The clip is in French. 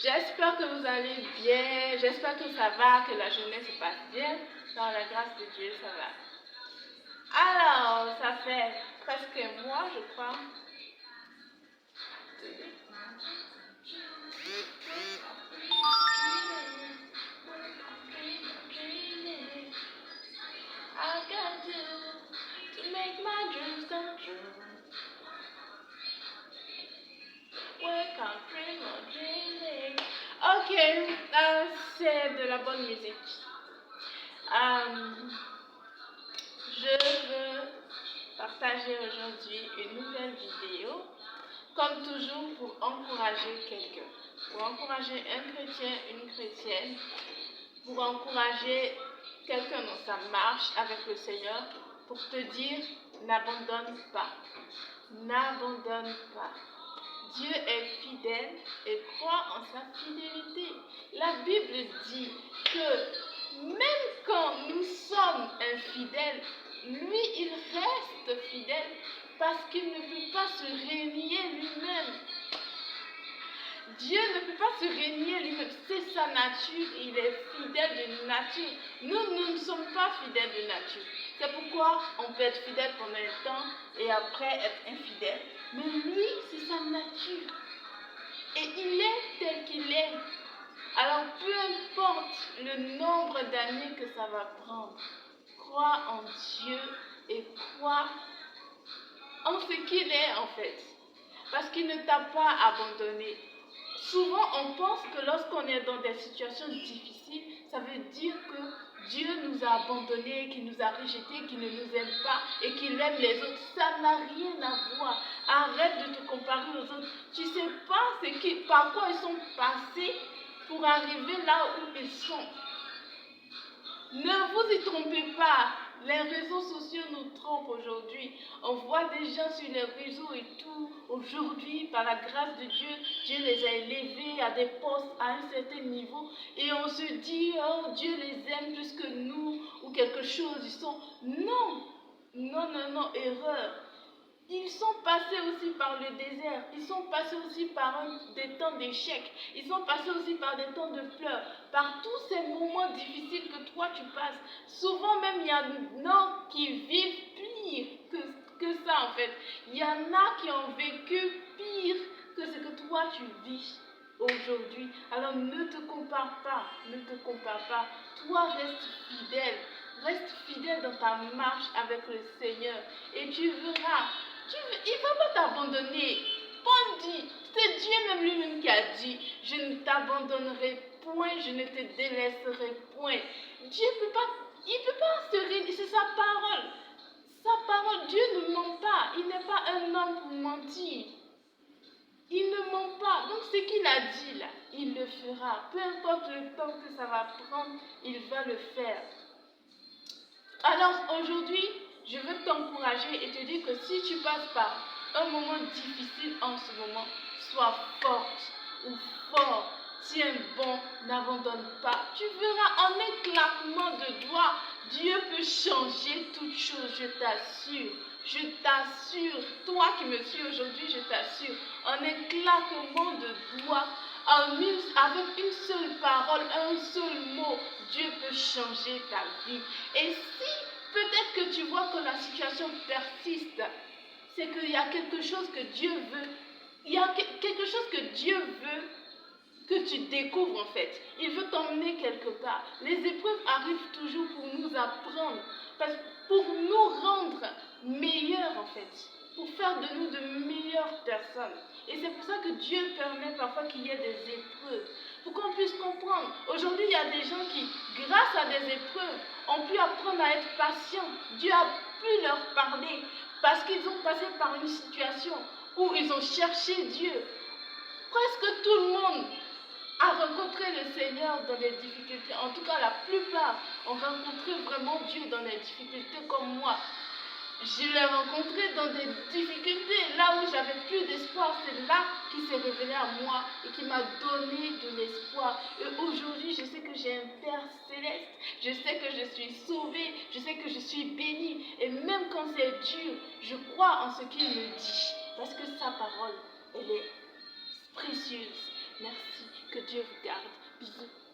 J'espère que vous allez bien, j'espère que ça va, que la journée se passe bien. Dans la grâce de Dieu, ça va. Alors, ça fait presque un mois, je crois. I got you to make my dreams come true. Wake up, dream or dreaming. Ok, c'est de la bonne musique. Je veux partager aujourd'hui une nouvelle vidéo, comme toujours pour encourager quelqu'un, pour encourager un chrétien, une chrétienne, pour encourager quelqu'un dans sa marche avec le Seigneur, pour te dire, n'abandonne pas, n'abandonne pas. Dieu est fidèle et crois en sa fidélité. La Bible dit que même quand nous sommes infidèles, lui, il reste fidèle parce qu'il ne peut pas se renier lui-même. Dieu ne peut pas se renier lui-même, c'est sa nature, il est fidèle de nature. Nous ne sommes pas fidèles de nature. C'est pourquoi on peut être fidèle pendant un temps et après être infidèle. Mais lui, c'est sa nature. Et il est tel qu'il est. Alors peu importe le nombre d'années que ça va prendre, crois en Dieu et crois en ce qu'il est en fait. Parce qu'il ne t'a pas abandonné. Souvent, on pense que lorsqu'on est dans des situations difficiles, ça veut dire que Dieu nous a abandonnés, qu'il nous a rejetés, qu'il ne nous aime pas et qu'il aime les autres. Ça n'a rien à voir. Arrête de te comparer aux autres. Tu ne sais pas par quoi ils sont passés pour arriver là où ils sont. Ne vous y trompez pas. Les réseaux sociaux nous trompent aujourd'hui. On voit des gens sur les réseaux et tout. Aujourd'hui, par la grâce de Dieu, Dieu les a élevés à des postes à un certain niveau. Et on se dit, oh, Dieu les aime plus que nous ou quelque chose. Ils sont... Non, non, non, non, erreur. Ils sont passés aussi par le désert, ils sont passés aussi par des temps d'échec, ils sont passés aussi par des temps de pleurs, par tous ces moments difficiles que toi tu passes. Souvent même il y en a qui vivent pire que ça en fait. Il y en a qui ont vécu pire que ce que toi tu vis aujourd'hui. Alors ne te compare pas, ne te compare pas. Toi reste fidèle. Reste fidèle dans ta marche avec le Seigneur et tu verras. Il ne va pas t'abandonner. Bon dit, c'est Dieu même lui-même qui a dit, je ne t'abandonnerai point, je ne te délaisserai point. Dieu il ne peut pas se réunir, c'est sa parole. Sa parole, Dieu ne ment pas. Il n'est pas un homme pour mentir. Il ne ment pas. Donc ce qu'il a dit là, il le fera. Peu importe le temps que ça va prendre, il va le faire. Alors aujourd'hui, je veux t'encourager et te dire que si tu passes par un moment difficile en ce moment, sois forte ou fort. Tiens bon, n'abandonne pas. Tu verras en un claquement de doigts, Dieu peut changer toutes choses, je t'assure. Je t'assure, toi qui me suis aujourd'hui, je t'assure, en un claquement de doigts, avec une seule parole, un seul mot, Dieu peut changer ta vie. Et si peut-être que tu vois que la situation persiste, c'est qu'il y a quelque chose que Dieu veut. Il y a quelque chose que Dieu veut que tu découvres en fait. Il veut t'emmener quelque part. Les épreuves arrivent toujours pour nous apprendre, pour nous rendre meilleurs en fait, pour faire de nous de meilleures personnes. Et c'est pour ça que Dieu permet parfois qu'il y ait des épreuves, pour qu'on puisse comprendre. Aujourd'hui, il y a des gens qui, grâce à des épreuves, ont pu apprendre à être patients. Dieu a pu leur parler parce qu'ils ont passé par une situation où ils ont cherché Dieu. Presque tout le monde a rencontré le Seigneur dans les difficultés. En tout cas, la plupart ont rencontré vraiment Dieu dans les difficultés comme moi. Je l'ai rencontré dans des difficultés, là où j'avais plus d'espoir. C'est là qu'il s'est révélé à moi et qui m'a donné de l'espoir. Et aujourd'hui, je sais que j'ai un Père céleste. Je sais que je suis sauvée. Je sais que je suis bénie. Et même quand c'est dur, je crois en ce qu'il me dit. Parce que sa parole, elle est précieuse. Merci, que Dieu vous garde. Bisous.